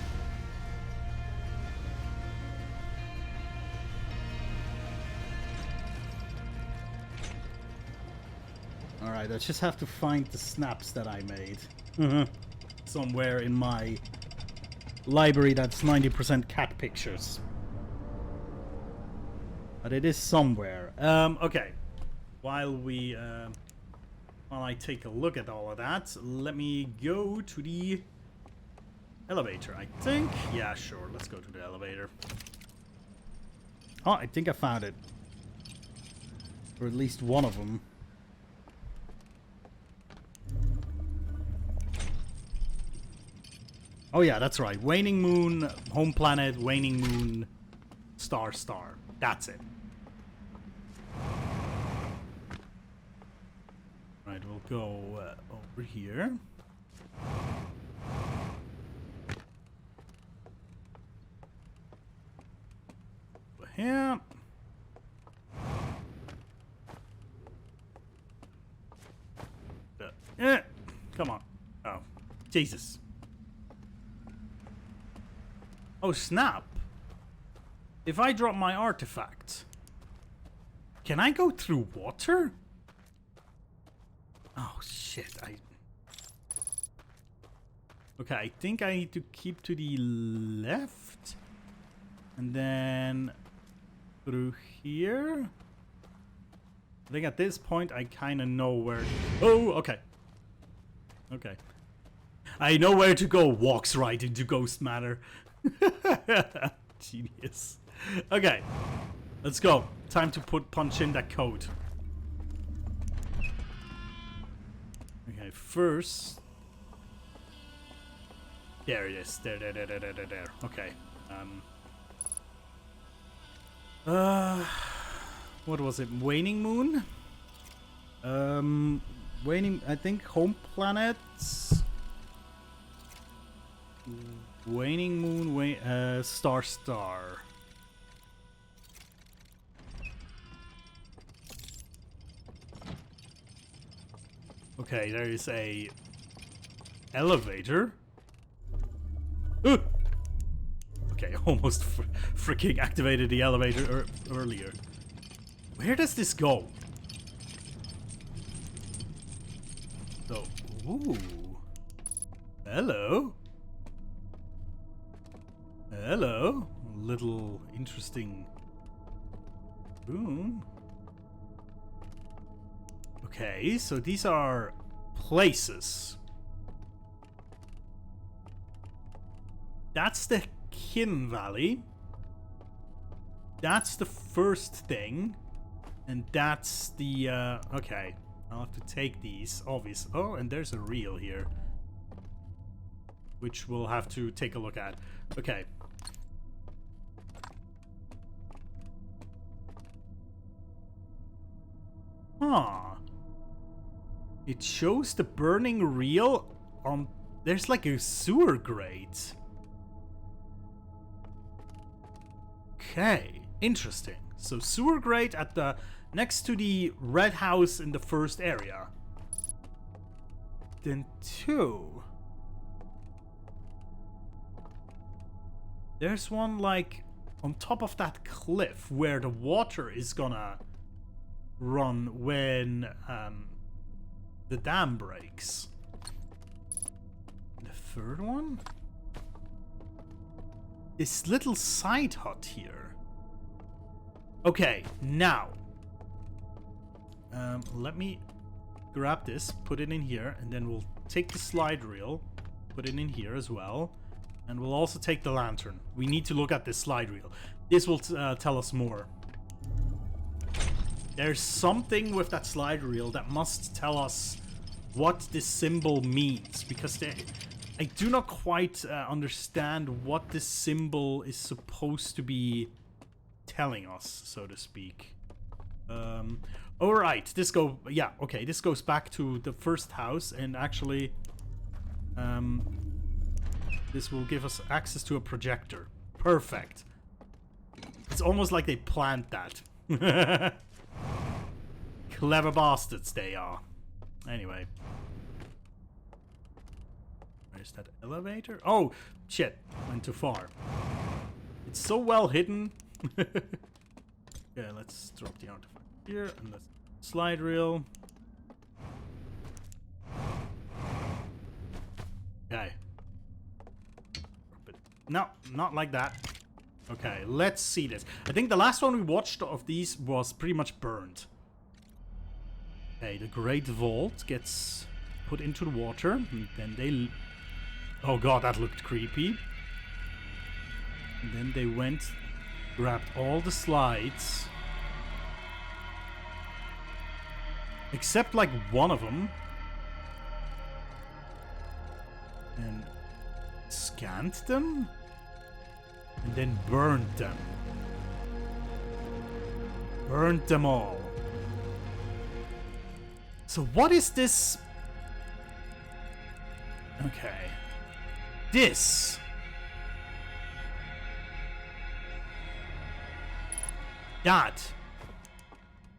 Alright, I just have to find the snaps that I made. Somewhere in my library that's 90% cat pictures. But it is somewhere. Okay. While I take a look at all of that, let me go to the elevator, I think. Yeah, sure. Let's go to the elevator. Oh, I think I found it. Or at least one of them. Oh yeah, that's right. Waning Moon, home planet, Waning Moon, star. That's it. Right, we'll go over here. Over here. Come on. Oh, Jesus. Oh, snap. If I drop my artifact, can I go through water? Oh, shit. Okay, I think I need to keep to the left. And then through here. I think at this point I kind of know where... Oh, okay. Okay. I know where to go. Walks right into Ghost Matter. Genius. Okay. Let's go. Time to punch in that code. Okay, first. There it is. There. Okay. What was it? Waning moon? Waning, I think home planets. Waning moon, star. Okay, there is a elevator. Okay, almost freaking activated the elevator earlier. Where does this go? So, ooh. Hello. Hello. Little interesting room. Okay, so these are places. That's the Kin Valley. That's the first thing. And that's the, okay. I'll have to take these, obvious. Oh, and there's a reel here. Which we'll have to take a look at. Okay. Huh. It shows the burning reel on... There's like a sewer grate. Okay, interesting. So sewer grate at the... next to the red house in the first area. Then 2. There's one like on top of that cliff where the water is gonna run when the dam breaks. The third one? This little side hut here. Okay, now. Let me grab this, put it in here, and then we'll take the slide reel, put it in here as well. And we'll also take the lantern. We need to look at this slide reel. This will tell us more. There's something with that slide reel that must tell us what this symbol means. Because I do not quite understand what this symbol is supposed to be telling us, so to speak. Alright, this goes back to the first house, and actually this will give us access to a projector. Perfect. It's almost like they planned that. Clever bastards they are. Anyway. Where's that elevator? Oh, shit. Went too far. It's so well hidden. Yeah, let's drop the artifact here and let's slide reel. Okay. No, not like that. Okay, let's see this. I think the last one we watched of these was pretty much burned. Okay, the Great Vault gets put into the water, and then they... Oh god, that looked creepy. And then they went, grabbed all the slides. Except like one of them. And scanned them? And then burned them. Burned them all. So what is this? Okay. This. That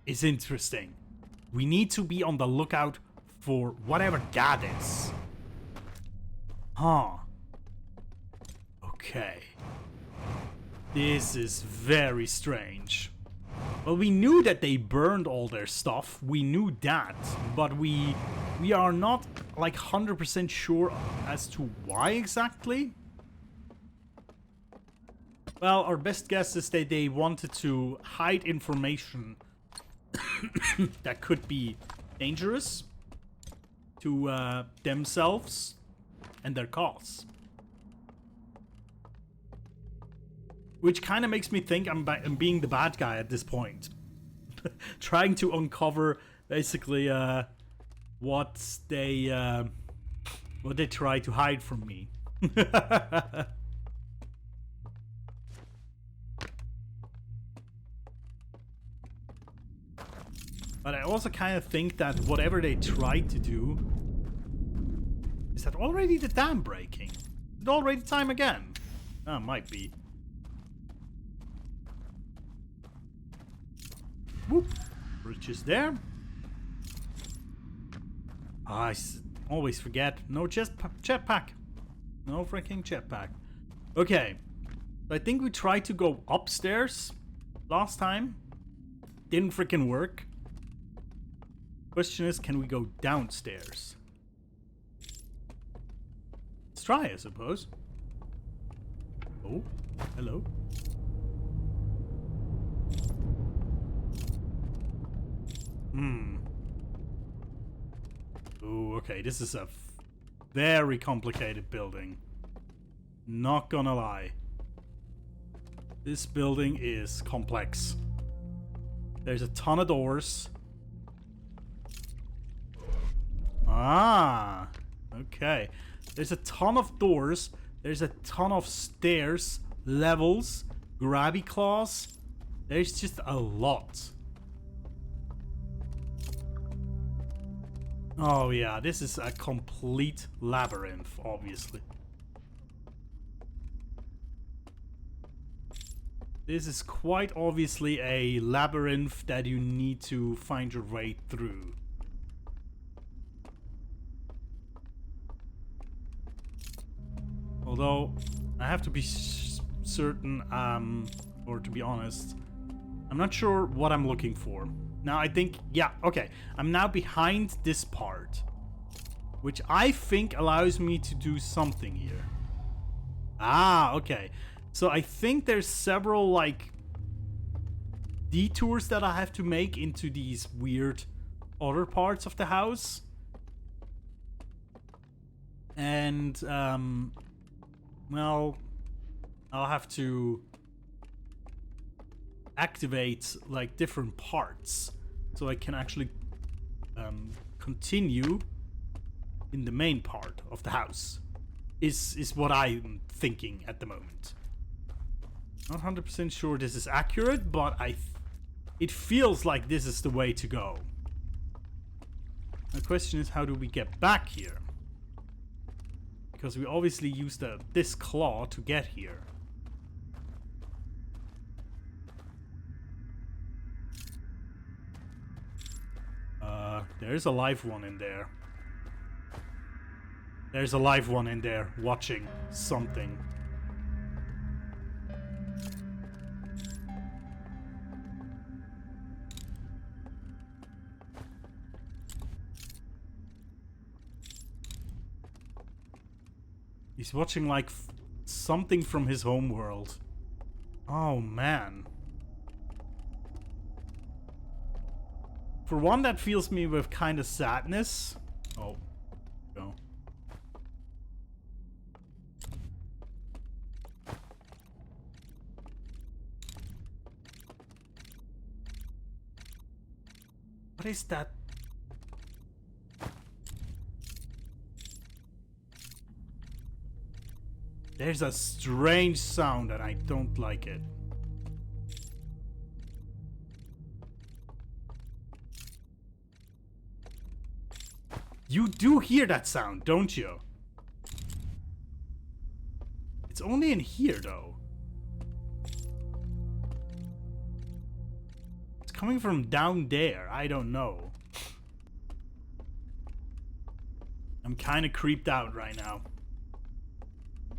is interesting. We need to be on the lookout for whatever that is. Huh. Okay. This is very strange. Well, we knew that they burned all their stuff. We knew that. But we are not like 100% sure as to why exactly. Well, our best guess is that they wanted to hide information that could be dangerous to themselves and their cause. Which kind of makes me think I'm being the bad guy at this point. Trying to uncover basically what they try to hide from me. But I also kind of think that whatever they try to do... Is that already the dam breaking? Is it already time again? Oh, might be. Whoop. Bridge is there. I always forget. No jetpack. No freaking jetpack. Okay. I think we tried to go upstairs last time. Didn't freaking work. Question is, can we go downstairs? Let's try, I suppose. Oh, hello. Ooh, okay, this is a very complicated building. Not gonna lie. This building is complex. There's a ton of doors. Ah, okay. There's a ton of doors. There's a ton of stairs, levels, grabby claws. There's just a lot. Oh yeah, this is a complete labyrinth, obviously. This is quite obviously a labyrinth that you need to find your way through. Although, I have to be certain, or to be honest, I'm not sure what I'm looking for. Now I think, yeah, okay. I'm now behind this part, which I think allows me to do something here. Ah, okay. So I think there's several, like, detours that I have to make into these weird other parts of the house. And, well, I'll have to activate like different parts so I can actually continue in the main part of the house is what I'm thinking at the moment. Not 100% sure this is accurate, but it feels like this is the way to go. The question is, how do we get back here? Because we obviously used this claw to get here. There's a live one in there. There's a live one in there watching something. He's watching like something from his home world. Oh man. For one, that fills me with kind of sadness. Oh, go. What is that? There's a strange sound and I don't like it. You do hear that sound, don't you? It's only in here, though. It's coming from down there. I don't know. I'm kind of creeped out right now.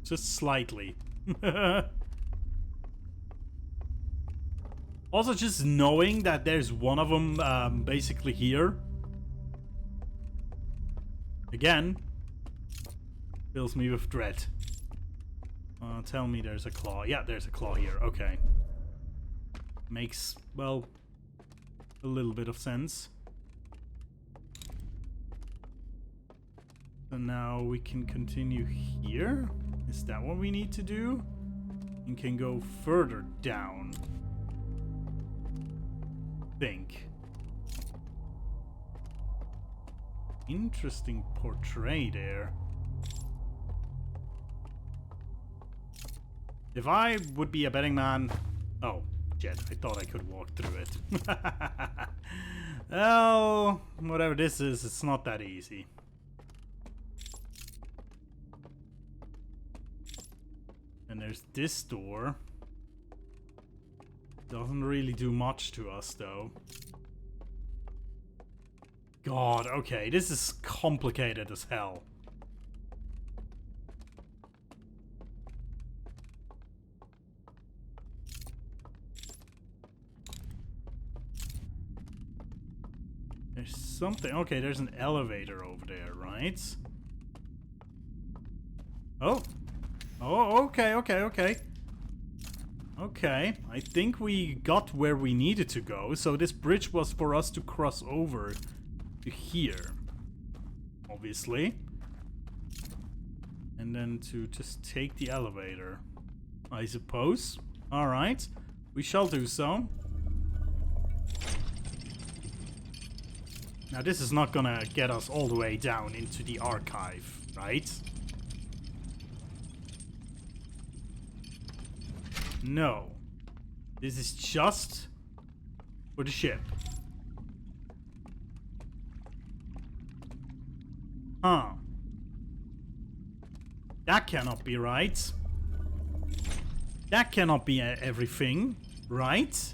Just slightly. Also, just knowing that there's one of them basically here. Again, fills me with dread. Tell me there's a claw. Yeah, there's a claw here. Okay. Makes, well, a little bit of sense. So now we can continue here. Is that what we need to do? and can go further down. Think. Interesting portrait there. If I would be a betting man... Oh, jet. I thought I could walk through it. Well, whatever this is, it's not that easy. And there's this door. Doesn't really do much to us, though. God, okay, this is complicated as hell. There's something... Okay, there's an elevator over there, right? Oh! Oh, okay. Okay, I think we got where we needed to go. So this bridge was for us to cross over to here. Obviously. And then to just take the elevator, I suppose. Alright, we shall do so. Now this is not gonna get us all the way down into the archive, right? No. This is just for the ship. Huh. That cannot be right. That cannot be everything, right?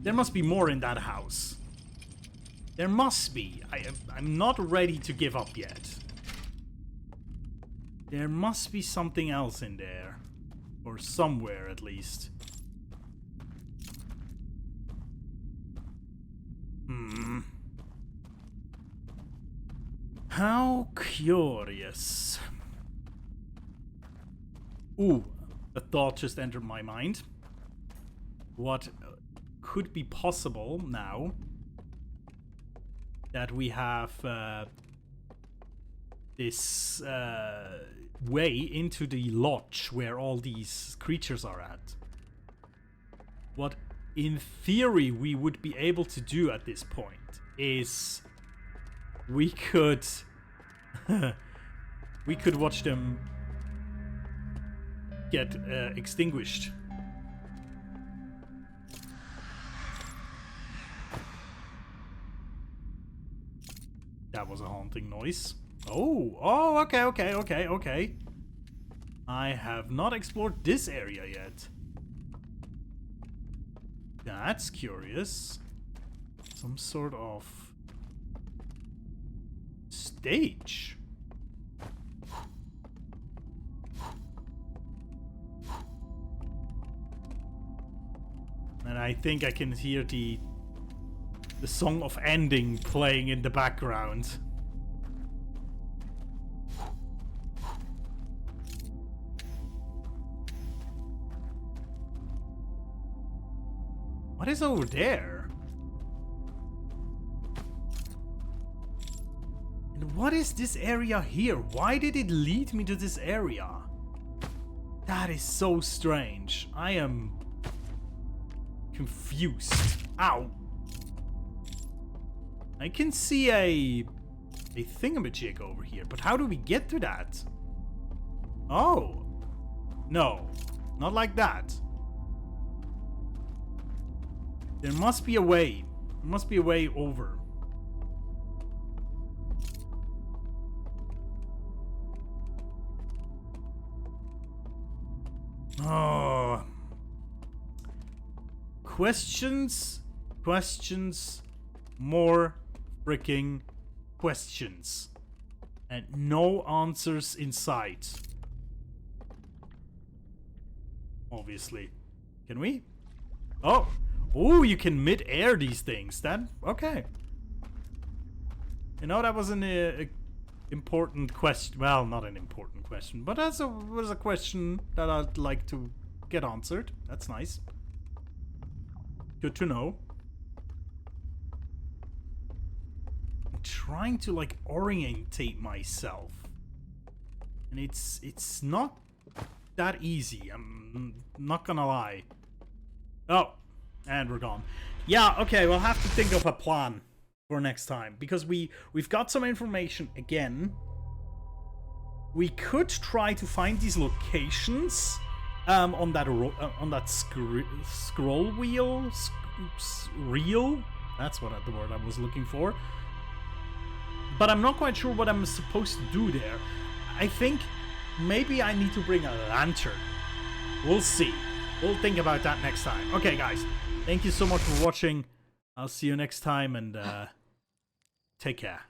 There must be more in that house. There must be. I'm not ready to give up yet. There must be something else in there. Or somewhere, at least. How curious. Ooh, a thought just entered my mind. What could be possible now that we have this way into the lodge where all these creatures are at? What in theory we would be able to do at this point is we could we could watch them get extinguished. That was a haunting noise. Oh, okay. I have not explored this area yet. That's curious. Some sort of stage. And I think I can hear the song of ending playing in the background. What is over there? And what is this area here? Why did it lead me to this area? That is so strange. I am confused. Ow. I can see a thingamajig over here, but how do we get to that? Oh. No. Not like that. There must be a way. There must be a way over. Oh. Questions. More freaking questions. And no answers in sight. Obviously. Can we? Oh. Oh, you can mid-air these things. Then okay. You know, that was an important question. Well, not an important question, but that was a question that I'd like to get answered. That's nice. Good to know. I'm trying to like orientate myself, and it's not that easy. I'm not gonna lie. Oh, and we're gone. Yeah, okay, we'll have to think of a plan for next time, because we've got some information again. We could try to find these locations on that scroll wheel reel. That's what the word I was looking for. But I'm not quite sure what I'm supposed to do there. I think maybe I need to bring a lantern. We'll see. We'll think about that next time. Okay, guys. Thank you so much for watching. I'll see you next time, and take care.